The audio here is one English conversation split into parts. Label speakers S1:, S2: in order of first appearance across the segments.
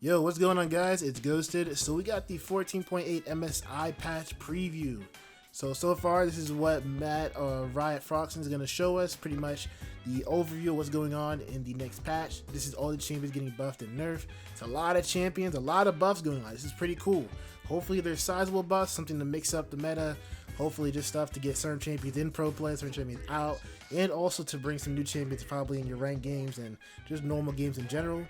S1: Yo, what's going on, guys? It's Ghosted. So we got the 14.8 MSI patch preview. So far, this is what Matt Riot Froxon is going to show us. Pretty much the overview of what's going on in the next patch. This is all the champions getting buffed and nerfed. It's a lot of champions, a lot of buffs going on. This is pretty cool. Hopefully there's sizable buffs, something to mix up the meta. Hopefully just stuff to get certain champions in pro play, certain champions out, and also to bring some new champions probably in your ranked games and just normal games in general.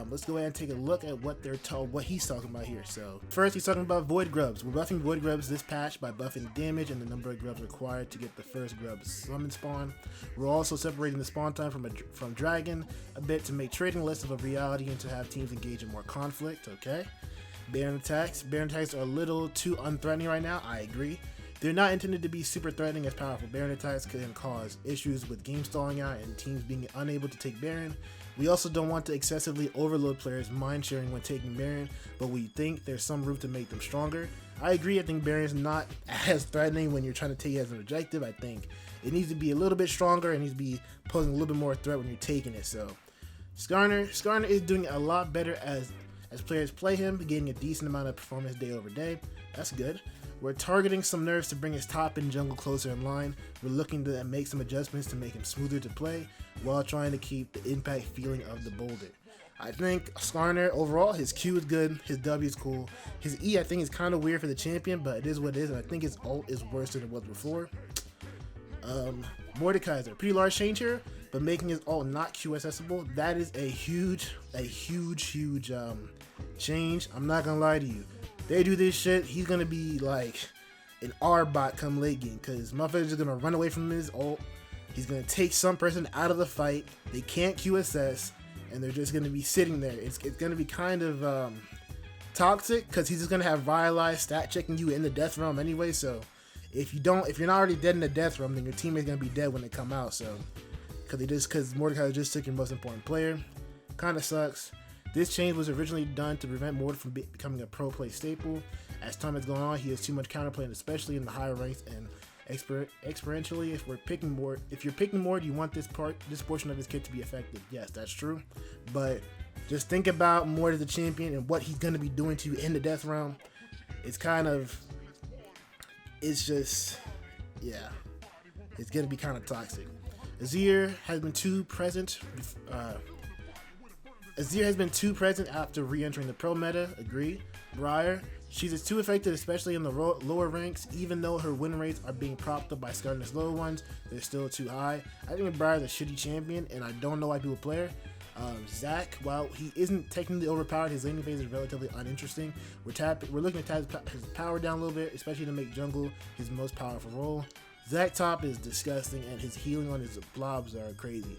S1: Let's go ahead and take a look at what he's talking about here. So first, he's talking about Void Grubs. We're buffing Void Grubs this patch by buffing damage and the number of grubs required to get the first grub summon spawn. We're also separating the spawn time from Dragon a bit to make trading less of a reality and to have teams engage in more conflict. Okay. Baron attacks. Baron attacks are a little too unthreatening right now. I agree. They're not intended to be super threatening as powerful. Baron attacks can cause issues with game stalling out and teams being unable to take Baron. We also don't want to excessively overload players' mind sharing when taking Baron, but we think there's some room to make them stronger. I agree, I think Baron is not as threatening when you're trying to take it as an objective. I think it needs to be a little bit stronger, it needs to be posing a little bit more threat when you're taking it. So Skarner is doing a lot better as players play him, getting a decent amount of performance day over day. That's good. We're targeting some nerfs to bring his top and jungle closer in line. We're looking to make some adjustments to make him smoother to play while trying to keep the impact feeling of the boulder. I think Skarner overall, his Q is good, his W is cool. His E I think is kind of weird for the champion, but it is what it is, and I think his ult is worse than it was before. Mordekaiser, pretty large change here, but making his ult not Q accessible, that is a huge change. I'm not gonna lie to you. They do this shit, he's gonna be like an R bot come late game, because motherfuckers are gonna run away from his ult. He's gonna take some person out of the fight. They can't QSS, and they're just gonna be sitting there. It's gonna be kind of toxic, because he's just gonna have Violize stat checking you in the death realm anyway. So if you're not already dead in the death realm, then your teammate's gonna be dead when they come out. So because Mordekaiser just took your most important player, kind of sucks. This change was originally done to prevent Mord from becoming a pro play staple. As time has gone on, he has too much counterplay, especially in the higher ranks and experientially. If you're picking Mord, you want this portion of his kit to be effective. Yes, that's true. But just think about Mord as a champion and what he's gonna be doing to you in the death realm. It's gonna be kind of toxic. Azir has been too present after re-entering the pro meta. Agree. Briar, she's too effective, especially in the lower ranks. Even though her win rates are being propped up by Skarner's lower ones, they're still too high. I think Briar's a shitty champion, and I don't know why people play her. Zac, while he isn't technically overpowered, his laning phase is relatively uninteresting. We're looking to tap his power down a little bit, especially to make jungle his most powerful role. Zac top is disgusting, and his healing on his blobs are crazy.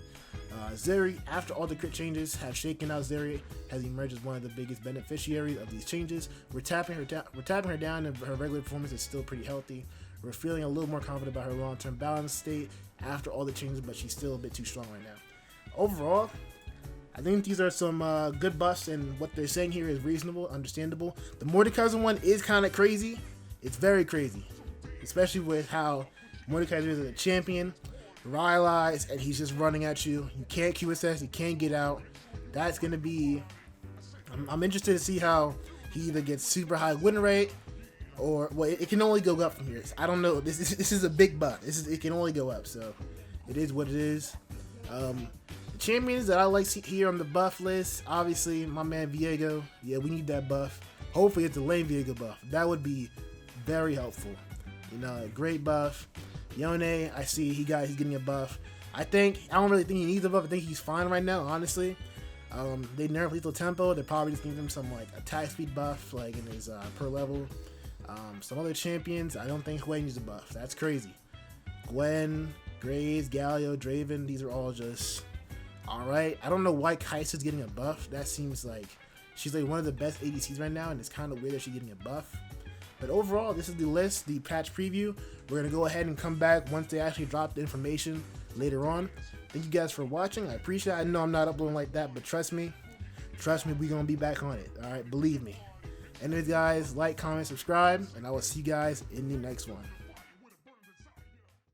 S1: Zeri, after all the crit changes have shaken out, Zeri has emerged as one of the biggest beneficiaries of these changes. We're tapping her down, and her regular performance is still pretty healthy. We're feeling a little more confident about her long-term balance state after all the changes, but she's still a bit too strong right now. Overall, I think these are some good buffs, and what they're saying here is reasonable, understandable. The Mordekaiser one is kind of crazy. It's very crazy, especially with how Mordekaiser is a champion. Violize, and he's just running at you. You can't QSS, you can't get out. That's gonna be. I'm interested to see how he either gets super high win rate, or well, it can only go up from here. I don't know. This is a big buff. It can only go up. So it is what it is. The champions that I like here on the buff list, obviously my man Viego. Yeah, we need that buff. Hopefully it's a lane Viego buff. That would be very helpful. You know, a great buff. Yone, I see he's getting a buff. I don't really think he needs a buff. I think he's fine right now, honestly. They nerf lethal tempo. They probably just need him some like attack speed buff, like in his per level. Some other champions, I don't think Gwen needs a buff. That's crazy. Gwen, Graves, Galio, Draven, these are all just alright. I don't know why Kai'Sa's getting a buff. That seems like she's like one of the best ADCs right now, and it's kind of weird that she's getting a buff. But overall, this is the list, the patch preview. We're going to go ahead and come back once they actually drop the information later on. Thank you guys for watching. I appreciate it. I know I'm not uploading like that, but trust me, we're going to be back on it. All right, believe me. Anyways, guys, like, comment, subscribe, and I will see you guys in the next one.